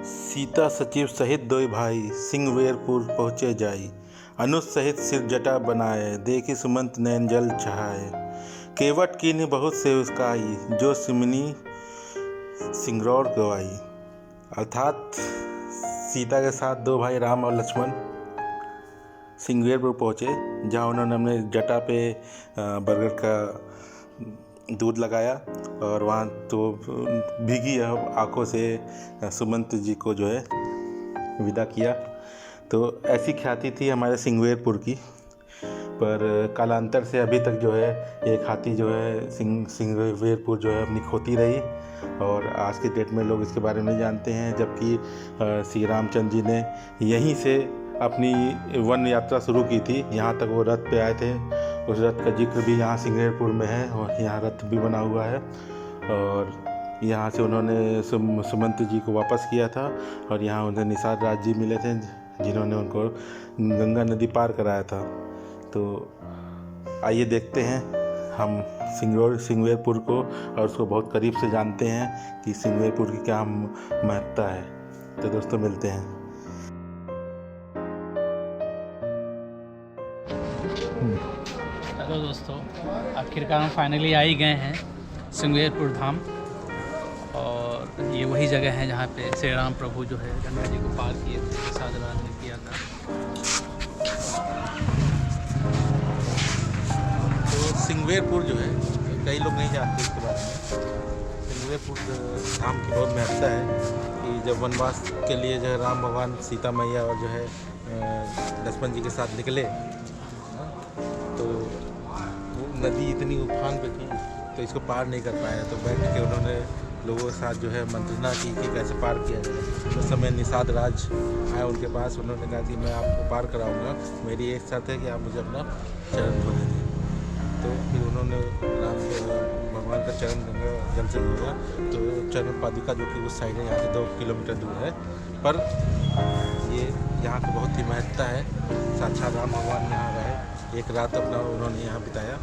सीता सचिव सहित दो भाई सिंहवेरपुर पहुँचे जाई। अनुज सहित सिर जटा बनाए, देखी सुमंत नैन जल छहाए। केवट कीन्ह बहुत से उसकाई, जो सिमनी सिंगरौर गवाई। अर्थात सीता के साथ दो भाई राम और लक्ष्मण सिंहवेरपुर पहुँचे, जहाँ उन्होंने अपने जटा पे बरगद का दूध लगाया और वहाँ तो भीगी आंखों से सुमंत जी को जो है विदा किया। तो ऐसी ख्याति थी हमारे सिंहवेरपुर की, पर कालांतर से अभी तक जो है ये ख्याति जो है सिंहवेरपुर जो है अपनी खोती रही और आज के डेट में लोग इसके बारे में जानते हैं। जबकि श्री रामचंद्र जी ने यहीं से अपनी वन यात्रा शुरू की थी, यहाँ तक वो रथ पे आए थे। उस रथ का जिक्र भी यहाँ सिंहवेरपुर में है और यहाँ रथ भी बना हुआ है और यहाँ से उन्होंने सुमंत जी को वापस किया था और यहाँ उन्हें निषाद राज जी मिले थे, जिन्होंने उनको गंगा नदी पार कराया था। तो आइए देखते हैं हम सिंहवेरपुर को और उसको बहुत करीब से जानते हैं कि सिंहवेरपुर की क्या महत्ता है। तो दोस्तों मिलते हैं। हेलो दोस्तों, आखिरकार हम फाइनली आ ही गए हैं सिंहवेरपुर धाम। और ये वही जगह है जहाँ पे श्री राम प्रभु जो है गंगा जी को पार किए थे, निषाद राज ने किया था। तो सिंहवेरपुर जो है कई लोग नहीं जानते इसके बारे में। सिंहवेरपुर धाम की बहुत महत्ता है कि जब वनवास के लिए जो है राम भगवान सीता मैया और जो है लक्ष्मण जी के साथ निकले, तो नदी इतनी उफान पे थी तो इसको पार नहीं कर पाया। तो बैठ के उन्होंने लोगों के साथ जो है मंत्रणा की कि कैसे पार किया जाए। उस समय निषाद राज आए उनके पास, उन्होंने कहा कि मैं आपको पार कराऊंगा, मेरी एक शर्त है कि आप मुझे अपना चरण धोने दें। तो फिर उन्होंने राम भगवान का चरण गंगा जल से धोया। तो चरण पादुका जो कि उस साइड है, यहाँ से 2 किलोमीटर दूर है, पर ये यहाँ की बहुत ही महत्ता है। साक्षात राम भगवान यहाँ रहे, एक रात अपना उन्होंने यहाँ बिताया।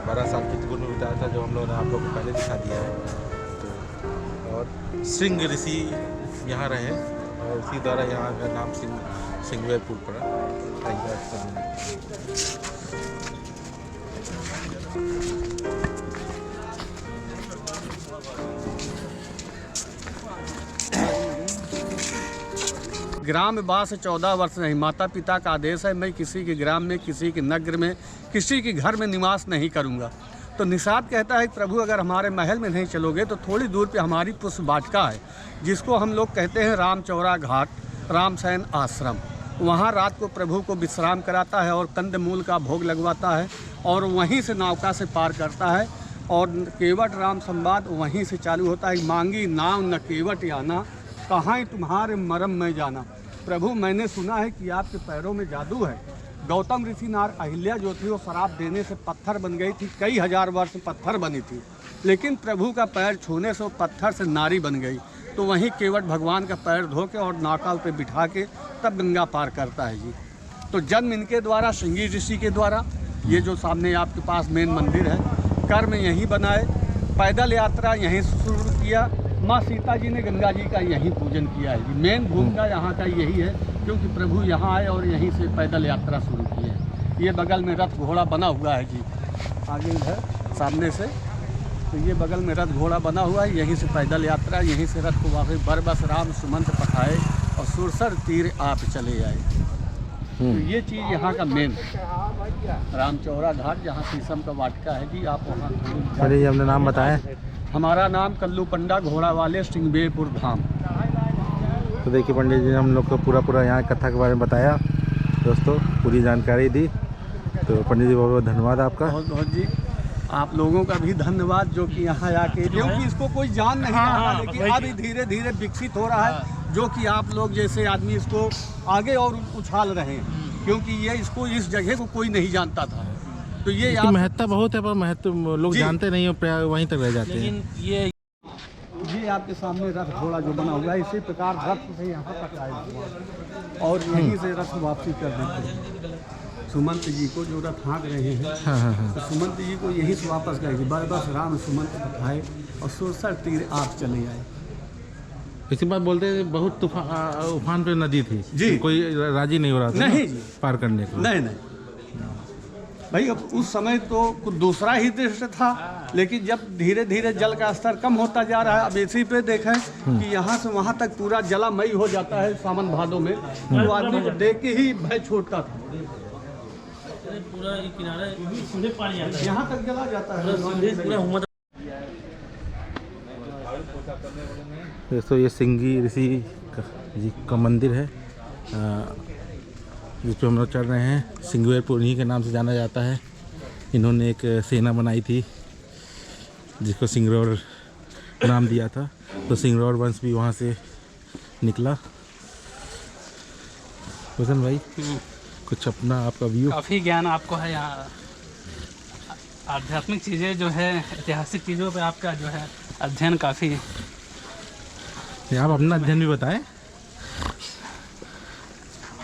12 साल की दूर में बिताया था, जो हम लोगों ने आप लोग को पहले दिखा दिया है। तो और सिंह ऋषि यहाँ रहे और उसी द्वारा यहाँ का नाम सिंहवेरपुर पड़ा। ग्राम वास 14 वर्ष नहीं, माता पिता का आदेश है, मैं किसी के ग्राम में, किसी के नगर में, किसी के घर में निवास नहीं करूंगा। तो निषाद कहता है कि प्रभु अगर हमारे महल में नहीं चलोगे तो थोड़ी दूर पे हमारी पुष्प वाटिका है, जिसको हम लोग कहते हैं रामचौरा घाट, रामसैन आश्रम। वहाँ रात को प्रभु को विश्राम कराता है और कंदमूल का भोग लगवाता है और वहीं से नौका से पार करता है। और केवट राम संवाद वहीं से चालू होता है। मांगी नाव न केवट आना, कहाँ तुम्हारे मरम में जाना। प्रभु मैंने सुना है कि आपके पैरों में जादू है। गौतम ऋषि नार अहिल्या जो थी वो शराब देने से पत्थर बन गई थी, कई हजार वर्ष पत्थर बनी थी, लेकिन प्रभु का पैर छूने से वो पत्थर से नारी बन गई। तो वहीं केवट भगवान का पैर धो के और नाका पे बिठा के तब गंगा पार करता है जी। तो जन्म इनके द्वारा, सिंगी ऋषि के द्वारा। ये जो सामने आपके पास मेन मंदिर है, कर्म यहीं बनाए, पैदल यात्रा यहीं शुरू किया। माँ सीता जी ने गंगा जी का यहीं पूजन किया है जी। मेन भूमिका यहाँ का यही है, क्योंकि प्रभु यहाँ आए और यहीं से पैदल यात्रा शुरू की है। ये बगल में रथ घोड़ा बना हुआ है जी, आगे इधर सामने से। तो ये बगल में रथ घोड़ा बना हुआ है, यहीं से पैदल यात्रा, यहीं से रथ को वापस बरबस राम सुमंत पठाए और सुरसर तीर आप चले आए। तो ये चीज़ यहाँ का मेन रामचौरा घाट, जहाँ शीशम का वाटिका है जी। आप वहाँ हमने नाम बताया। हमारा नाम कल्लू पंडा, घोड़ा वाले, सिंहवेरपुर धाम। तो देखिए पंडित जी ने हम लोग को पूरा यहाँ कथा के बारे में बताया, दोस्तों पूरी जानकारी दी। तो पंडित जी बहुत बहुत धन्यवाद आपका। बहुत बहुत जी, आप लोगों का भी धन्यवाद जो कि यहाँ आके, क्योंकि इसको कोई जान नहीं रहा, लेकिन अब धीरे धीरे विकसित हो रहा है, जो कि आप लोग जैसे आदमी इसको आगे और उछाल रहे हैं, क्योंकि ये इसको, इस जगह को कोई नहीं जानता था। तो ये महत्ता बहुत है, पर महत्व लोग जानते नहीं हो, वहीं तक रह जाते हैं। लेकिन ये आपके सामने रथ घोड़ा जो बना हुआ है, इसी प्रकार रथ से यहाँ तक आए हुआ और यहीं से रथ वापसी कर देते हैं। सुमंत जी को जो रथ हाँक रहे हैं, तो सुमंत जी को यहीं से वापस गए। बरबस राम सुमंत पठाए और सुरसर तीर आप चले आए। इसी बात बोलते हैं बहुत उफान पे नदी थी जी। कोई राजी नहीं हो रहा था नहीं ना जी। पार करने को। नहीं नहीं भाई, अब उस समय तो कुछ दूसरा ही दृश्य था, लेकिन जब धीरे धीरे जल का स्तर कम होता जा रहा है, अब इसी पे देखें कि यहाँ से वहाँ तक पूरा जलामयी हो जाता है सावन भादों में, तो आदमी को देख के ही भय छूटता था। पूरा किनारा सीधे पानी आता है, यहाँ तक जला जाता है। पूरा हुमत। दोस्तों ये सिंगी ऋषि जी का मंदिर है जिस पे हम लोग चढ़ रहे हैं। सिंगवेरपुर इन्हीं के नाम से जाना जाता है। इन्होंने एक सेना बनाई थी जिसको सिंगरौर नाम दिया था, तो सिंगरौर वंश भी वहाँ से निकला। भूषण भाई कुछ अपना आपका व्यू। काफ़ी ज्ञान आपको है यहाँ, आध्यात्मिक चीज़ें जो है, ऐतिहासिक चीज़ों पे आपका जो है अध्ययन काफ़ी है। आप अपना अध्ययन भी बताएं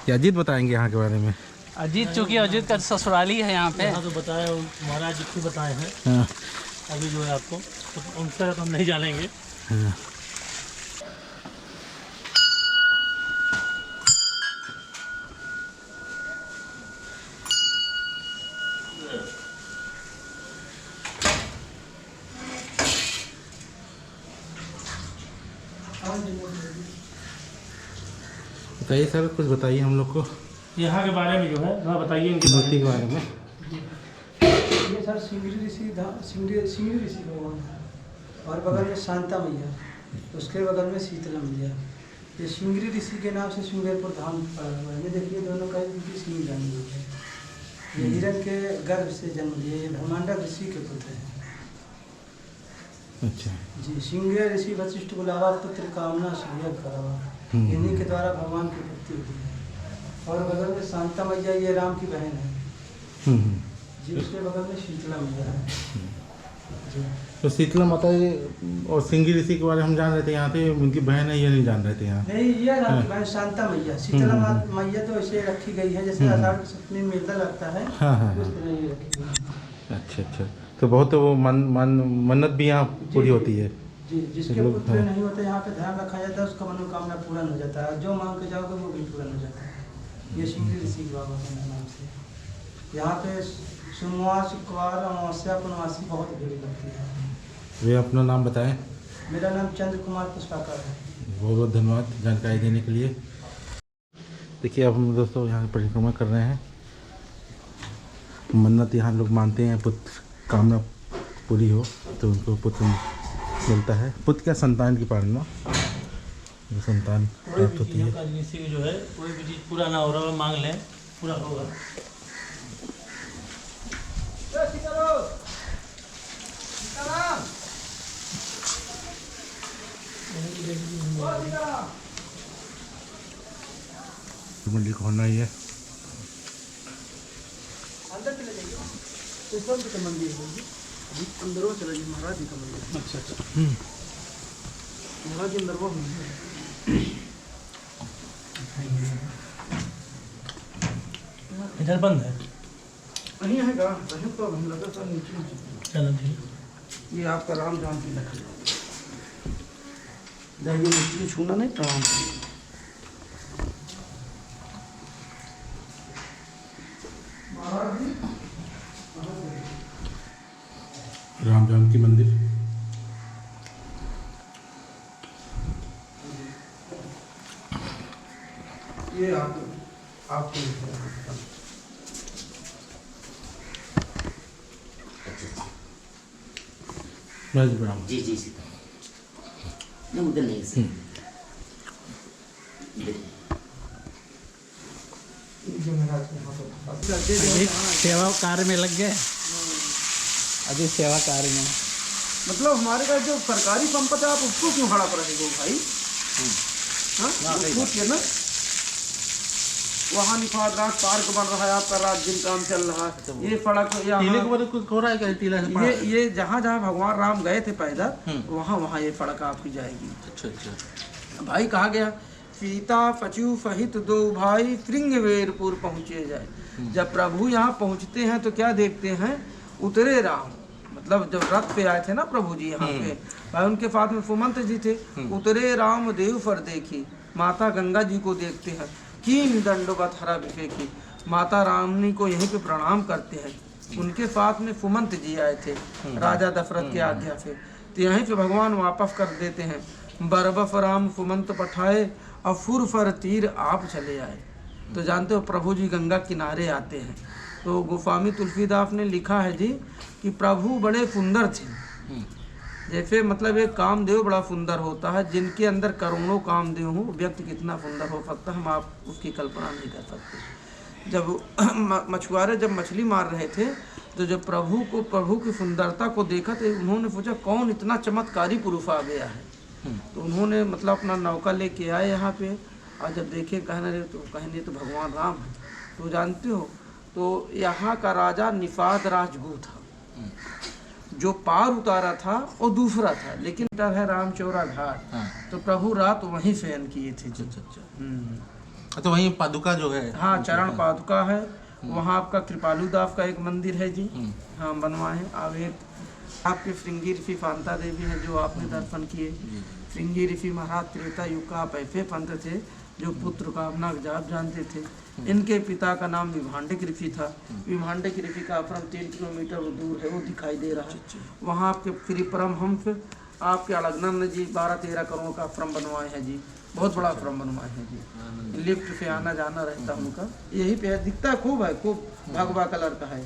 या अजीत बताएंगे यहाँ के बारे में? अजीत, चूँकि अजीत का ससुराली है यहाँ पे। हाँ तो बताया महाराज जी खुद बताए हैं। हाँ, अभी जो है आपको तो उनसे तो हम नहीं जानेंगे। हाँ। बताइए सर, कुछ बताइए हम लोग को यहाँ के बारे में जो है ना, बताइए इनके बारे मूर्ति के बारे में। ये सर सिंगरी ऋषि भगवान है, और बगल में शांता मैया, उसके बगल में शीतला मैया। ये सिंगरी ऋषि के नाम से सिंगरेपुर धाम पड़ा हुआ है। ये देखिए दोनों का इनकी सिंह जन्म हुई है। ये हिरण के गर्भ से जन्म लिए, ये ब्रह्मांडा ऋषि के पुत्र हैं। अच्छा। जी, सिंगरे ऋषि वशिष्ठ बुलावा पुत्र कामना सूर्य करावा, इन्हीं के द्वारा भगवान की भक्ति हुई है। और बगल में शांता मैया, ये राम की बहन है जी। उसके बगल में शीतला मैया है जी। तो शीतला माता और सिंगी ऋषि के बारे में हम जान रहे थे, यहाँ थे उनकी बहन है ये नहीं जान रहे थे यहाँ। नहीं, ये राम की बहन शांता मैया। शीतला मैया तो ऐसे रखी गई है जैसे आषाढ़ की सप्तमी में मेला लगता है, हाँ, हाँ, उस तरह ये रखी गई है। अच्छा अच्छा। तो बहुत वो मन्नत भी यहाँ पूरी होती है जी। जिसके लोग, पुत्र हाँ। नहीं होते यहाँ पे ध्यान रखा जाता है, उसका मनोकामना पूर्ण हो जाता है। जो मांग के जाओगे वो भी पूर्ण हो जाता है। ये सिंगरी ऋषि बाबा के नाम से यहाँ पे सोमवार, शुक्रवार, अमावस्या, पूर्णमासी बहुत भीड़ लगती है। वे अपना नाम बताएं। मेरा नाम चंद्र कुमार पुष्पाकर है। बहुत बहुत धन्यवाद जानकारी देने के लिए। देखिए अब हम दोस्तों यहाँ परिक्रमा कर रहे हैं। मन्नत यहाँ लोग मानते हैं, पुत्र कामना पूरी हो तो उनको पुत्र मिलता है। पुत्र क्या, संतान की पालना, संतान प्राप्त होती है। ऋषि जो है कोई भी चीज़ पूरा ना हो रहा है, मांग लें पूरा होगा। मंदिर को होना ही है। अंदर चले जाइए, ईश्वर जी का मंदिर है जी। अभी अंदर वो चला जाइए, महाराज जी का मंदिर। अच्छा अच्छा। महाराज जी अंदर वो इधर बंद है। नहीं है का रहे तो हम लगा सर नीचे। चलो ठीक। ये आपका राम जानकी लकड़ी जाइए, मिट्टी छूना नहीं, प्रणाम करिए। राम जानकी मंदिर। ये आपको बस ब्राह्मण। जी जी सीता नहीं, उधर नहीं सर। जो महाराज के हाथों अभी सेवा कार्य में लग गए, अभी सेवा कार्य में। मतलब हमारे पास जो सरकारी संपत्ति है, आप उसको क्यों खड़ा करेंगे भाई? हाँ, वो पूछिए ना। वहाँ निफाद राज पार्क बन रहा है, आपका राज दिन काम चल रहा है। ये सड़क टीले के यहाँ, बारे में कुछ हो रहा है क्या? टीला से पड़ा? ये जहाँ जहाँ भगवान राम गए थे पैदल, वहाँ वहाँ ये सड़क आपकी जाएगी। अच्छा अच्छा। भाई कहा गया, सीता पचू सहित दो भाई श्रृंगवेरपुर पहुँचे जाए। जब प्रभु यहाँ पहुँचते हैं तो क्या देखते हैं? उतरे राम, मतलब मतलब जब रथ पे आए थे ना प्रभु जी यहाँ पे, भाई उनके साथ में सुमंत जी थे। उतरे राम देव पर देखी, माता गंगा जी को देखते हैं, कीन दंडवत हरा विवेकी, माता रामनी को यहीं पे प्रणाम करते हैं। उनके साथ में सुमंत जी आए थे राजा दशरथ की आज्ञा से, तो यहीं पे भगवान वापस कर देते हैं, बरबफ राम सुमंत पठाए और फुर फर तीर आप चले आए। तो जानते हो प्रभु जी गंगा किनारे आते हैं। तो गोस्वामी तुलसीदास ने लिखा है जी कि प्रभु बड़े सुंदर थे। जैसे मतलब एक कामदेव बड़ा सुंदर होता है, जिनके अंदर करोड़ों कामदेव हो, व्यक्ति कितना सुंदर हो सकता है हम आप उसकी कल्पना नहीं कर सकते। जब मछुआरे जब मछली मार रहे थे तो जब प्रभु की सुंदरता को देखा तो उन्होंने सोचा कौन इतना चमत्कारी पुरुष आ गया है। तो उन्होंने मतलब अपना नौका लेके आए यहाँ पे, और जब देखे कहने तो भगवान राम है। तो जानते हो तो यहाँ का राजा निषाद राजगु था, जो पार उतारा था वो दूसरा था, लेकिन डर है रामचौरा घाट। तो प्रभु रात वहीं शयन किए थे। तो वहीं पादुका जो है, हाँ चरण पादुका है वहाँ। आपका कृपालु दास का एक मंदिर है जी, हाँ बनवाए। अब एक आपके श्रृंगी ऋषि फांता देवी है जो आपने दर्शन किए। श्रृंगी ऋषि महाराज त्रेता युग का आप ऐसे पंत थे जो पुत्र कामना जाप जानते थे। इनके पिता का नाम विभांडिक ऋषि था। विभांडिक ऋषि का आश्रम 3 किलोमीटर दूर है, वो दिखाई दे रहा है। वहाँ आपके श्री परमहंस आपके अलगनंद जी 12-13 करोड़ का आश्रम बनवाए हैं जी, बहुत बड़ा आश्रम बनवाए हैं जी। लिफ्ट से आना जाना रहता है उनका, यही पे है, दिखता खूब है, खूब भगवा कलर का है,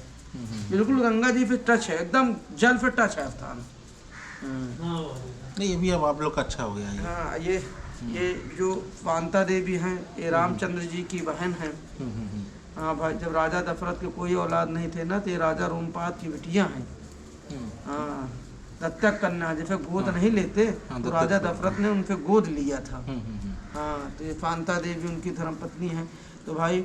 बिल्कुल गंगा जी पे टच है, एकदम जल पे टच है स्थान। नहीं ये भी अब आप लोग का अच्छा हो गया है। हाँ ये जो कांता देवी हैं ये रामचंद्र जी की बहन हैं। हाँ भाई जब राजा दशरथ के कोई औलाद नहीं थे ना, तो ये राजा रोमपाद की बिटियां हैं। हाँ दत्तक कन्या, जैसे गोद नहीं लेते तो राजा दशरथ ने उनसे गोद लिया था। हाँ तो ये कांता देवी उनकी धर्मपत्नी है। तो भाई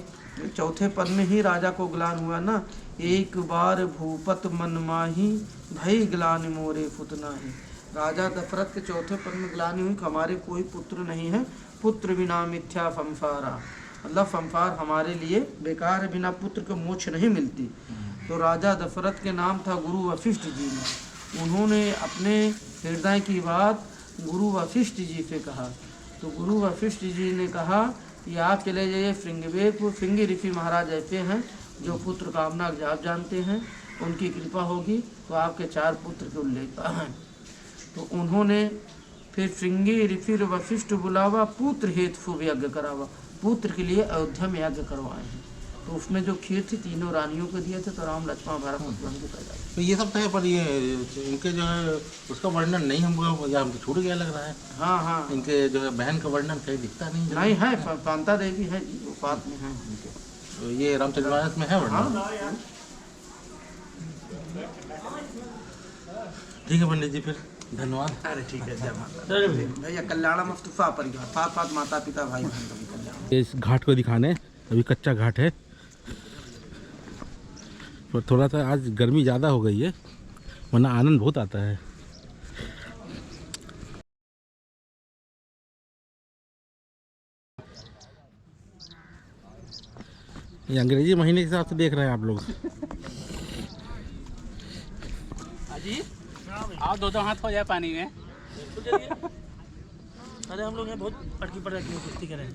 चौथे पद में ही राजा को ग्लान हुआ ना, एक बार भूपत मन माही भई ग्लानि मोरे फुतना ही। राजा दशरथ के चौथे पद में ग्लानि हुई कि हमारे कोई पुत्र नहीं है, पुत्र बिना मिथ्या संसारा, मतलब संसार हमारे लिए बेकार है, बिना पुत्र के मोक्ष नहीं मिलती। तो राजा दशरथ के नाम था गुरु वशिष्ठ जी ने, उन्होंने अपने हृदय की बात गुरु वशिष्ठ जी से कहा। तो गुरु वशिष्ठ जी ने कहा कि आप चले जाइए श्रृंगवेरपुर, श्रृंगी ऋषि महाराज ऐसे हैं जो पुत्र कामना जाप जानते हैं, उनकी कृपा होगी तो आपके 4 पुत्र के उल्लेख हैं। तो उन्होंने फिर श्रृंगी ऋषि वशिष्ठ बुलावा, पुत्र हेतु यज्ञ करावा, पुत्र के लिए अयोध्या में यज्ञ करवाए हैं। तो उसमें जो खीर थी तीनों रानियों को दिए थे, तो राम लक्ष्मण भरत शत्रुघ्न को पैदा। तो ये सब है, पर ये इनके जो है उसका वर्णन नहीं हमको, या हमको छूट गया लग रहा है। हाँ इनके जो है बहन का वर्णन कहीं दिखता नहीं है, कांता देवी है वो साथ में है उनके। तो ये रामचरितमानस में है वर्णन। ठीक है पंडित जी, फिर धन्यवाद। अरे ठीक है, जय माता भैया। कल्याण मस्तुफा परिवार, साथ साथ माता पिता भाई बहन का भी कल्याण। इस घाट को दिखाने, अभी कच्चा घाट है, पर थोड़ा सा आज गर्मी ज़्यादा हो गई है, वरना आनंद बहुत आता है। ये अंग्रेजी महीने के हिसाब से देख रहे हैं आप लोग। जी आओ, 2 हाथ हो जाए पानी में। अरे हम लोग यहाँ बहुत अटकी पड़ रखी है, कुश्ती करें।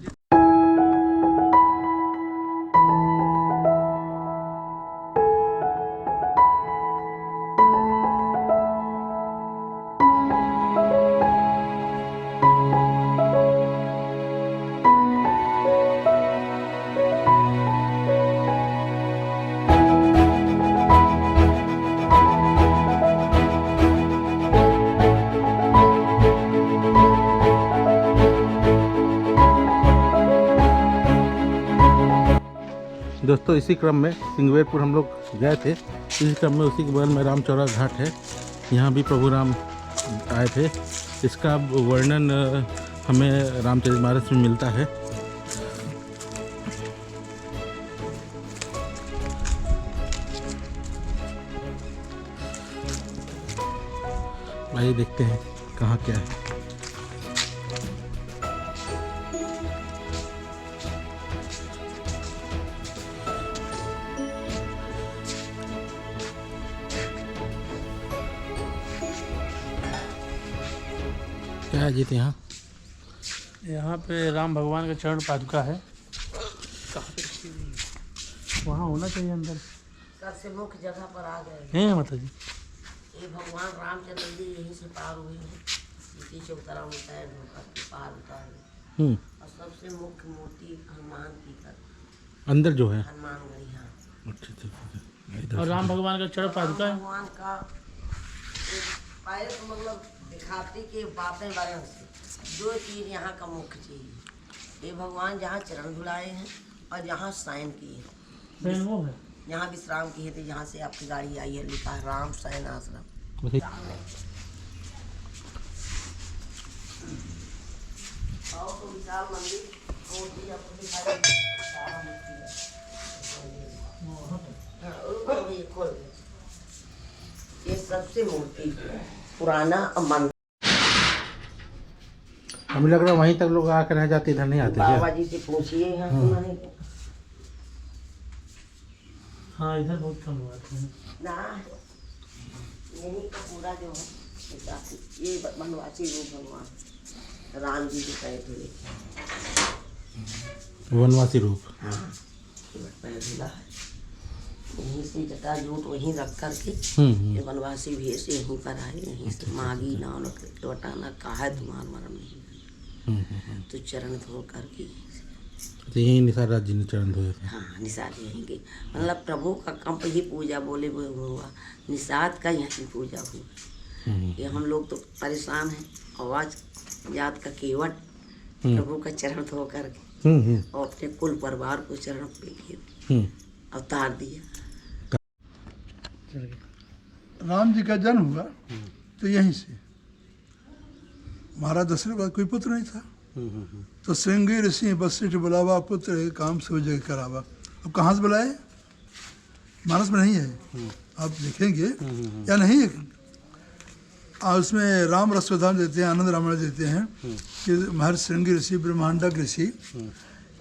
दोस्तों इसी क्रम में सिंगवेरपुर हम लोग गए थे, इसी क्रम में उसी के बगल में रामचौरा घाट है, यहाँ भी प्रभु राम आए थे। इसका वर्णन हमें रामचरितमानस में मिलता है। आइए देखते हैं कहाँ क्या है। क्या है जी यहाँ? यहाँ पे राम भगवान का चरण पादुका है। वहाँ होना चाहिए अंदर। सबसे मुख्य जगह पर आ गए हैं माता जी। ये भगवान रामचंद्र जी यहीं से पार हुए हैं, इसी से उतरा होता है ढोकर के पार उतारे। और सबसे मुख्य मूर्ति हनुमान की कर अंदर जो है। हनुमानगढ़ी। हाँ, अच्छा। और राम भगवान का चरण पादुका है। भगवान का पैर तो मतलब दिखाते के बातें बारे से दो चीज यहाँ का मुख्य चीज है। ये भगवान जहाँ चरण धुलाए हैं और जहाँ शयन किए हैं, वो है। यहाँ विश्राम किए थे, जहाँ से आपकी गाड़ी आई है लिखा है राम शयन आश्रम। और तो विशाल मंदिर मूर्ति आपको दिखाई सारा मूर्ति है। हाँ, ये खोल दे। ये सबसे मूर्ति पुराना मंदिर। हमें लग रहा है वहीं तक लोग आकर रह जाते, इधर नहीं आते क्या? बाबा जी से पूछिए यहाँ सुना है हाँ, इधर बहुत कम हुआ था। ना, यही का पूरा जो है ये वनवासी रूप भगवान राम जी के पैर धुले। वनवासी रूप। हाँ, पैर धुला है यहीं से, जटा जूट वहीं रख करके ये वनवासी भेष यहीं पर आए, यहीं से मांगी ना लौटाना कहा तुम्हारा मरण नहीं तो चरण धो करके। तो यही निसार राज जी ने चरण धोए थे। हाँ, निषाद यहीं के मतलब प्रभु का कंप ही पूजा बोले वो हुआ, निषाद का यहीं पूजा हुआ। ये हम लोग तो परेशान हैं, आवाज जात का केवट प्रभु का चरण धो करके और अपने कुल परिवार को चरण पे अवतार दिया। राम जी का जन्म हुआ तो यहीं से। महाराज दशरथ का कोई पुत्र नहीं था, तो श्रृंगी ऋषि वशिष्ठ बुलावा पुत्र काम से जगह करावा। अब कहाँ से बुलाए? मानस में नहीं है, आप देखेंगे या नहीं है। उसमें राम रसोधाम देते हैं, आनंद रामायण देते हैं कि महर्षि श्रृंगी ऋषि ब्रह्मांडक ऋषि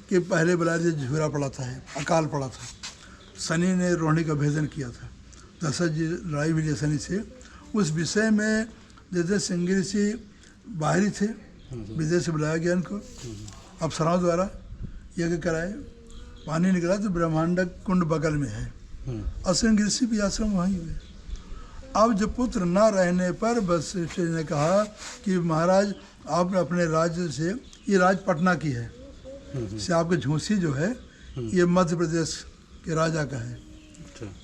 के पहले बुलाए झूरा पड़ा था, अकाल पड़ा था। शनि ने रोहिणी का भेदन किया था, दशरथ जी लड़ाई भी ली शनि से। उस विषय में जैसे श्रृंगी ऋषि बाहरी थे, विदेश से बुलाया गया इनको अप्सराओं द्वारा यज्ञ कराए। पानी निकला तो ब्रह्मांडक कुंड बगल में है, और श्रृंगी ऋषि भी आश्रम वहीं हुए। अब जब पुत्र न रहने पर वशिष्ठ ने कहा कि महाराज आप अपने राज्य से, ये राज पटना की है, से आपके झूसी जो है ये मध्य प्रदेश के राजा का है,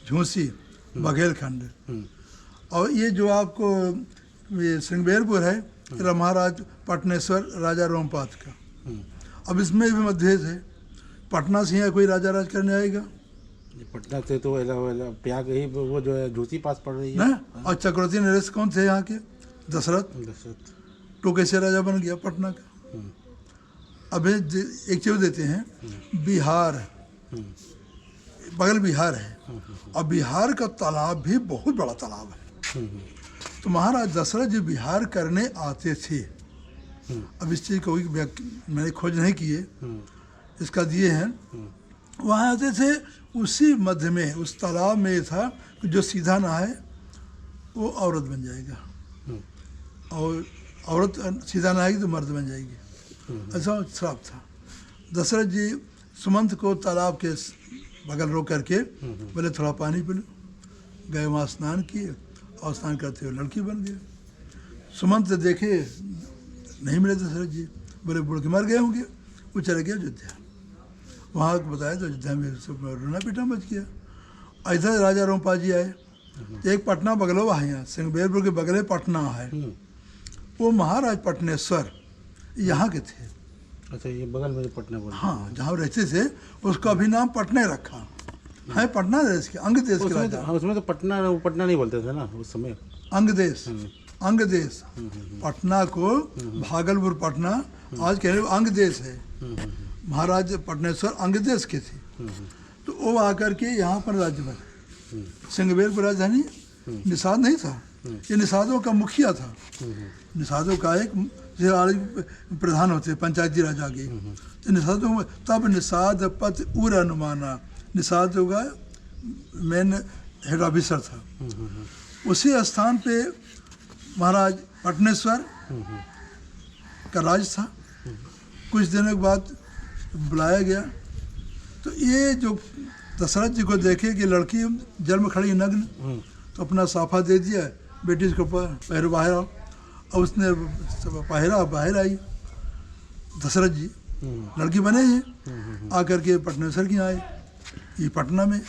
झूसी बघेलखंड। और ये जो आपको ये श्रृंगेरपुर है, ये महाराज पटनेश्वर राजा रोमपाद का। अब इसमें भी मतभेद है, पटना से यहाँ कोई राजा राज करने आएगा पटना से तो प्याग ही वो जो है झूसी पास पड़ रही है ना। और चक्रवर्ती नरेश कौन थे यहाँ के? दशरथ। तो कैसे राजा बन गया पटना का? अब एक चीज देते हैं, बिहार बगल बिहार है, और बिहार का तालाब भी बहुत बड़ा तालाब है। तो महाराज दशरथ जी बिहार करने आते थे। अब इस चीज़ को मैंने खोज नहीं किए, इसका दिए हैं। वहाँ आते थे, उसी मध्य में उस तालाब में था कि जो सीधा नहाए वो औरत बन जाएगा, और औरत सीधा नहाएगी तो मर्द बन जाएगी। ऐसा श्राप था। दशरथ जी सुमंत को तालाब के बगल रोक करके बोले थोड़ा पानी पी लो। गए वहाँ स्नान किए, और स्नान करते हुए लड़की बन गए। सुमंत देखे नहीं मिले दशरथ जी, बोले बुढ़ के मर गए होंगे। वो चले गए अयोध्या। वहाँ बताया तो अयोध्या में सब रोना पीटा मच गया। इधर राजा रोमपाल जी आए, एक पटना बगलवा है, यहाँ श्रृंगेरपुर के बगले पटना है, वो महाराज पटनेश्वर यहाँ के थे। अच्छा, ये बगल में पटना बोल। हाँ, जहाँ रहते थे उसका भी नाम पटना रखा है। पटना देश के अंग देश के राजा। उसमें तो पटना नहीं बोलते थे ना उस समय। अंग देश, अंग देश। पटना को भागलपुर पटना आज कह रहे अंग देश है। महाराज पटनेश्वर अंग देश के थे, तो वो आकर के यहाँ पर राज्य बने। श्रृंगेरपुर राजधानी निषाद नहीं था, ये निषादों का मुखिया था। निषादों का एक प्रधान होते पंचायती राज आगे, तो निषादों में तब निषाद पद उर अनुमाना निषादों का मेन हेड ऑफिसर था। उसी स्थान पे महाराज पटनेश्वर का राज था। कुछ दिनों के बाद बुलाया गया तो ये जो दशरथ जी को देखे कि लड़की जल में खड़ी नग्न, तो अपना साफा दे दिया, बेटी इसको पहरो बाहर आओ। और उसने पहरा बाहर आई। दशरथ जी लड़की बने हैं, आकर के पटनेश्वर की आए, ये पटना में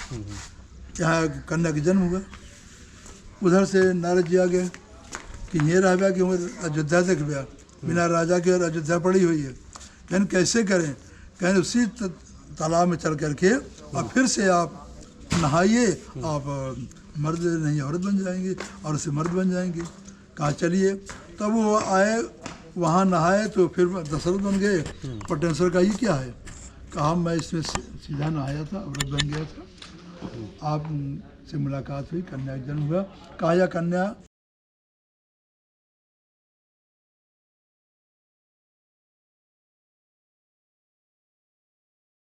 यहाँ कन्या का जन्म हुआ। उधर से नारद जी आ गए कि ये रह गया कि अयोध्या तक गया, बिना राजा के और अयोध्या पड़ी हुई है, कहन कैसे करें? कहन उसी तालाब में चल करके और फिर से आप नहाइए, आप मर्द नहीं औरत बन जाएंगे और उससे मर्द बन जाएंगे। कहा चलिए। तब वो आए, वहाँ नहाए तो फिर दशरथ बन गए। पटेश्वर का ये क्या है? कहा मैं इसमें सीधा नहाया था, औरत बन गया था, आप से मुलाकात हुई, कन्या का जन्म हुआ। कहा यह कन्या